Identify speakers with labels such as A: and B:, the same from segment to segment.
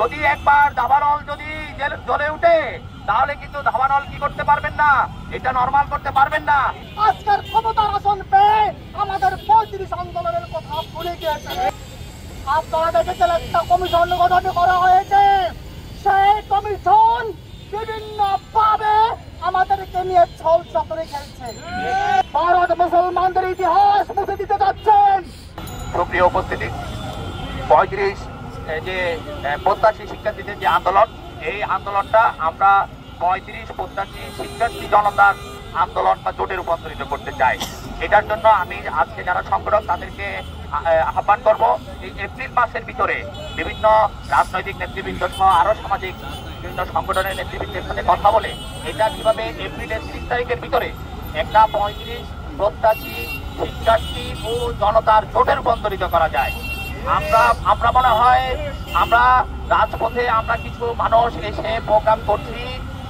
A: যদি একবার দাবানল যদি জ্বলে উঠে তাহলে কিন্তু দাবানল কি করতে পারবেন না, এটা নরমাল করতে পারবেন না।
B: আজকের ক্ষমতার আসন পেয়ে আমাদের ৩৫ আন্দোলনের কথা ভুলে গিয়েছে। আপনারা দেখেছেন একটা কমিশন গঠন করা হয়েছে, সেই কমিশন বিভিন্ন ভাবে আমাদেরকে নিয়ে ছল চাতুরি খেলছে। ভারত মুসলমানদের ইতিহাস মুছে দিতে যাচ্ছেন।
A: সুপ্রিয় উপস্থিতি, ৩৫ যে প্রত্যাশী শিক্ষার্থীদের যে আন্দোলন, এই আন্দোলনটা আমরা ৩৫ প্রত্যাশী শিক্ষার্থী জনতার আন্দোলন বা জোটে রূপান্তরিত করতে চাই। এটার জন্য আমি আজকে যারা সংগঠক তাদেরকে আহ্বান করব, এই এপ্রিল মাসের ভিতরে বিভিন্ন রাজনৈতিক নেতৃবৃন্দ সহ আরো সামাজিক বিভিন্ন সংগঠনের নেতৃবৃন্দের সাথে কথা বলে এটা কিভাবে এপ্রিলের ৩০ তারিখের ভিতরে একটা ৩৫ প্রত্যাশী শিক্ষার্থী ও জনতার জোটে রূপান্তরিত করা যায়। আমরা মনে হয় আমরা রাজপথে আমরা কিছু মানুষ এসে প্রোগ্রাম করছি,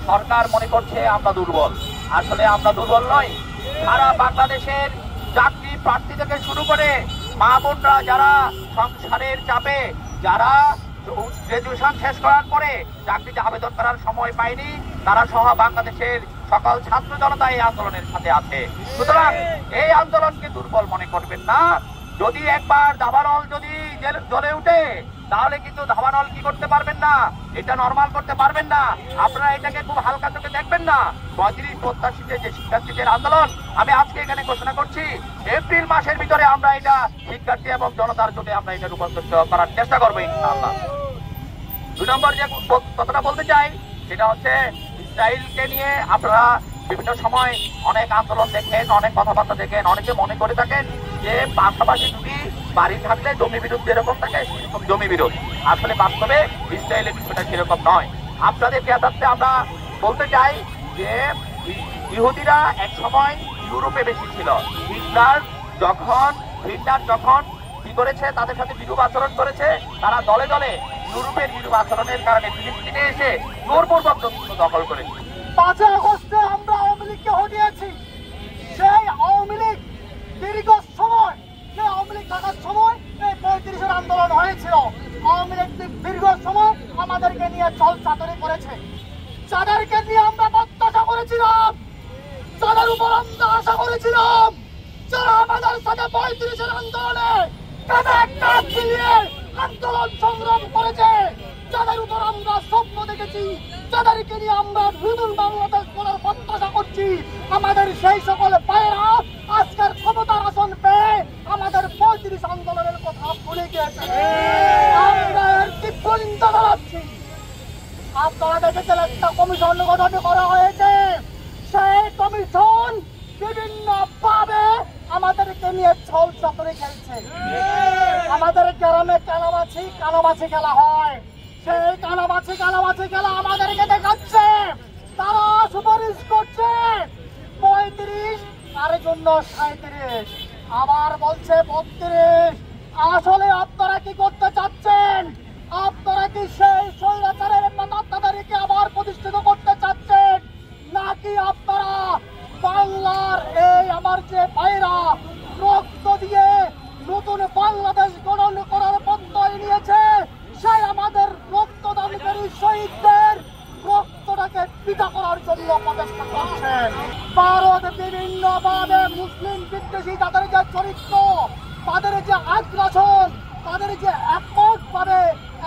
A: সরকার মনে করছে আমরা দুর্বল। আসলে আমরা দুর্বল নই। সারা বাংলাদেশের চাকরি প্রার্থী থেকে শুরু করে মা বোনরা যারা সংসারের চাপে, যারা গ্রাজুয়েশন শেষ করার পরে চাকরিতে আবেদন করার সময় পায়নি, তারা সহ বাংলাদেশের সকল ছাত্র জনতা এই আন্দোলনের সাথে আছে। সুতরাং এই আন্দোলনকে দুর্বল মনে করবেন না। যদি একবার দাবানল যদি জ্বলে উঠে তাহলে কিন্তু দাবানল কি করতে পারবেন না, এটা নরমাল করতে পারবেন না। আপনারা এটাকে খুব হালকা চোখে দেখবেন না। ৩৫ প্রত্যাশীদের যে শিক্ষার্থীদের আন্দোলন, আমি আজকে এখানে ঘোষণা করছি এপ্রিল মাসের ভিতরে আমরা এটা শিক্ষার্থী এবং জনতার জোটে আমরা এটা রূপান্তরিত করার চেষ্টা করবো ইনশাআল্লাহ। ২ নম্বর যে কথাটা বলতে চাই সেটা হচ্ছে ইসরায়েলকে নিয়ে আপনারা বিভিন্ন সময় অনেক আন্দোলন দেখেন, অনেক কথাবার্তা দেখেন, অনেকে মনে করে থাকেন যে পাশাপাশি দুটি বাড়ি থাকলে জমি বিরোধ যেরকম থাকে সেরকম জমি বিরোধ। আসলে বাস্তবে ইসরায়েলের বিষয়টা সেরকম নয়। আপনাদের জ্ঞাতার্থে আমরা বলতে চাই যে ইহুদিরা এক সময় ইউরোপে বেশি ছিল। হিটলার যখন কি করেছে, তাদের সাথে বিরূপ আচরণ করেছে, তারা দলে দলে ইউরোপের বিরূপ আচরণের কারণে ফিলিস্তিনে এসে জোরপূর্বক দখল করেছে।
B: ৫ আগস্টে আমরা আওয়ামী লীগকে হটিয়েছি। সেই আওয়ামী লীগ দীর্ঘ সময়, সেই আওয়ামী লীগ থাকার সময় এই ৩৫-এর আন্দোলন হয়েছিল। আওয়ামী লীগ দীর্ঘ সময় আমাদেরকে নিয়ে ছল চাতুরি করেছে। যাদেরকে নিয়ে আমরা প্রত্যাশা করেছিলাম, যাদের উপর আমরা আশা করেছিলাম, যারা আমাদের সাথে ৩৫-এর আন্দোলনে কাঁধে মিলিয়ে আন্দোলন সংগ্রাম করেছে, যাদের উপর আমরা স্বপ্ন দেখেছি, যাদেরকে নিয়ে আমরা নতুন বাংলাদেশ গড়ার প্রত্যাশা করছি, আমাদের সেই সকল ভাইয়েরা আজকের ক্ষমতার আসন পেয়ে আমাদের ৩৫ আন্দোলনের কথা ভুলে গিয়েছে। আমরা এর তীব্র নিন্দা জানাচ্ছি। আপনারা দেখেছেন একটা কমিশন গঠন করা হয়েছে, সেই কমিশন বিভিন্ন ভাবে আমাদেরকে নিয়ে ছল চাতুরি খেলছে। আমাদের গ্রামে কানামাছি খেলা হয়, সেই কানামাছি খেলা আমাদেরকে দেখাচ্ছে। তারা সুপারিশ করছে ৩৫, তার জন্য ৩৭, আবার বলছে ৩২। আসলে আপনারা কি করতে চাচ্ছেন? আপনারা কি সেই স্বৈরাচারের নেতাদেরকে আবার প্রতিষ্ঠিত করতে চাচ্ছেন, নাকি আপনারা বাংলার এই আমার যে ভাইরা রক্ত দিয়ে নতুন বাংলাদেশ গঠন করার প্রত্যয় নিয়েছে, সেই আমাদের রক্তদানকারী শহীদদের রক্তটাকে পিতা করার জন্য প্রচেষ্টা করছেন? ভারত বিভিন্ন ভাবে মুসলিম বিদ্বেষী তাদের যে চরিত্র, তাদের যে আগ্রাসন, তাদের যে এককভাবে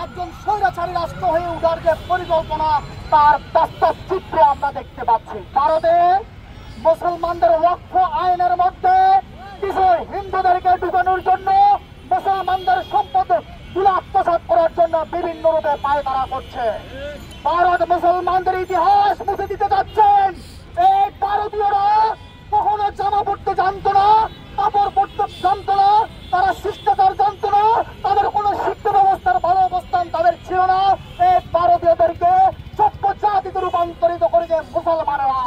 B: একজন স্বৈরাচারী রাষ্ট্র হয়ে ওঠার যে পরিকল্পনা, তার বাস্তব চিত্র আমরা দেখতে পাচ্ছি। ভারতে মুসলমানদের ওয়াকফ আইনের মধ্যে কিছু হিন্দুদেরকে ঢুকানোর জন্য, মুসলমানদের সম্পদ তুলে আত্মসাৎ করার জন্য বিভিন্ন রূপে পায়তারা করছে। ভারত মুসলমানদের ইতিহাস মুছে দিতে যাচ্ছেন। এই ভারতীয়রা কখনো জামা পড়তে জানতো না, কাপড় পড়তে জানতো না, তারা শিষ্টাচার জানতো না, তাদের কোনো শিক্ষা ব্যবস্থার ভালো অবস্থান তাদের ছিল না। এই ভারতীয়দেরকে সভ্য জাতিতে রূপান্তরিত করেছে মুসলমানেরা।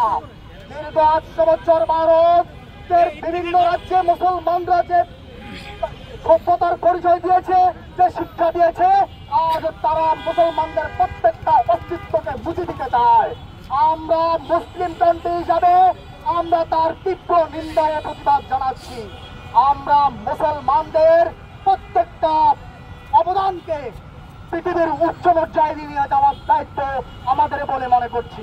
B: দীর্ঘ ৮০০ বছর ভারতের বিভিন্ন রাজ্যে মুসলমানরা যে সভ্যতার পরিচয় দিয়েছে, যে শিক্ষা দিয়েছে, আজ তারা মুসলমানদের প্রত্যেকটা অস্তিত্বকে বুঝে দিতে চায়। আমরা মুসলিম কান্ট্রি হিসাবে আমরা তার তীব্র নিন্দা ও প্রতিবাদ জানাচ্ছি। আমরা মুসলমানদের প্রত্যেকটা অবদানকে পৃথিবীর উচ্চ পর্যায়ে নিয়ে যাওয়ার দায়িত্ব আমাদের বলে মনে করছি।